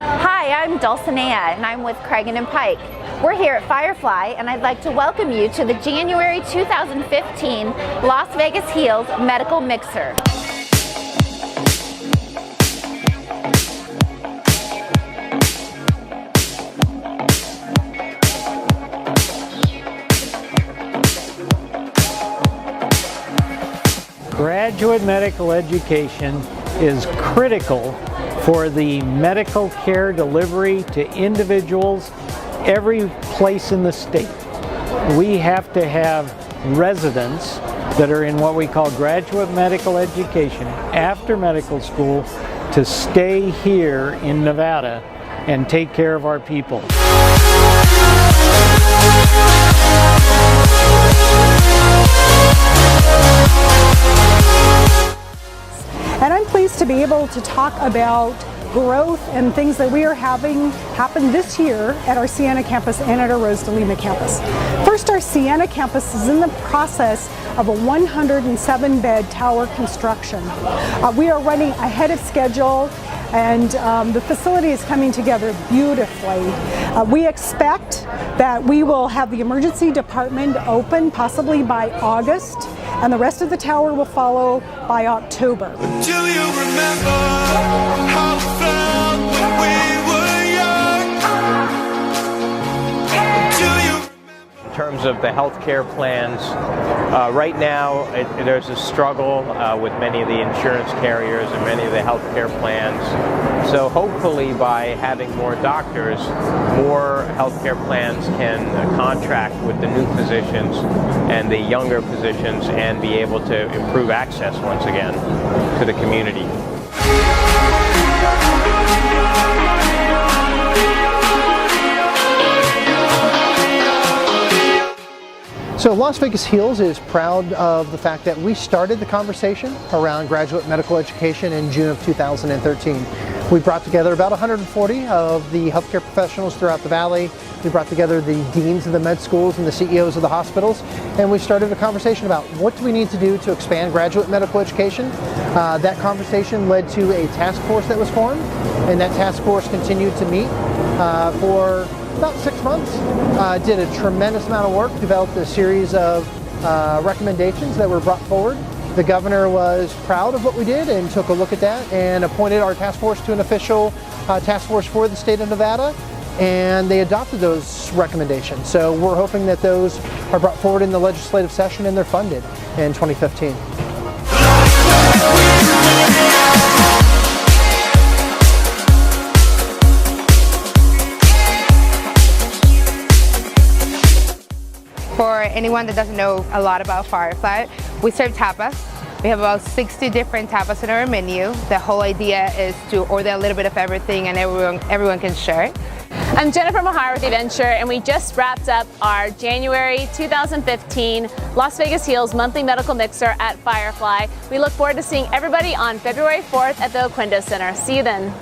Hi, I'm Dulcinea and I'm with Cragen and Pike. We're here at Firefly and I'd like to welcome you to the January 2015 Las Vegas Heals Medical Mixer. Graduate medical education is critical for the medical care delivery to individuals every place in the state. We have to have residents that are in what we call graduate medical education after medical school to stay here in Nevada and take care of our people. And I'm pleased to be able to talk about growth and things that we are having happen this year at our Siena campus and at our Rose de Lima campus. First, our Siena campus is in the process of a 107-bed tower construction. We are running ahead of schedule and the facility is coming together beautifully. We expect that we will have the emergency department open possibly by August, and the rest of the tower will follow by October. Do you remember how it felt when we were young? Do you remember? In terms of the healthcare plans, right now there's a struggle with many of the insurance carriers and many of the healthcare plans. So hopefully by having more doctors, more healthcare plans can contract with the new physicians and the younger physicians and be able to improve access once again to the community. So Las Vegas Heals is proud of the fact that we started the conversation around graduate medical education in June of 2013. We brought together about 140 of the healthcare professionals throughout the valley. We brought together the deans of the med schools and the CEOs of the hospitals, and we started a conversation about what do we need to do to expand graduate medical education. That conversation led to a task force that was formed, and that task force continued to meet for about 6 months, did a tremendous amount of work, developed a series of recommendations that were brought forward. The governor was proud of what we did and took a look at that and appointed our task force to an official task force for the state of Nevada, and they adopted those recommendations. So we're hoping that those are brought forward in the legislative session and they're funded in 2015. For anyone that doesn't know a lot about Firefly, we serve tapas. We have about 60 different tapas in our menu. The whole idea is to order a little bit of everything and everyone can share. I'm Jennifer Mahar with Venture, and we just wrapped up our January 2015 Las Vegas Heals Monthly Medical Mixer at Firefly. We look forward to seeing everybody on February 4th at the Oquendo Center. See you then.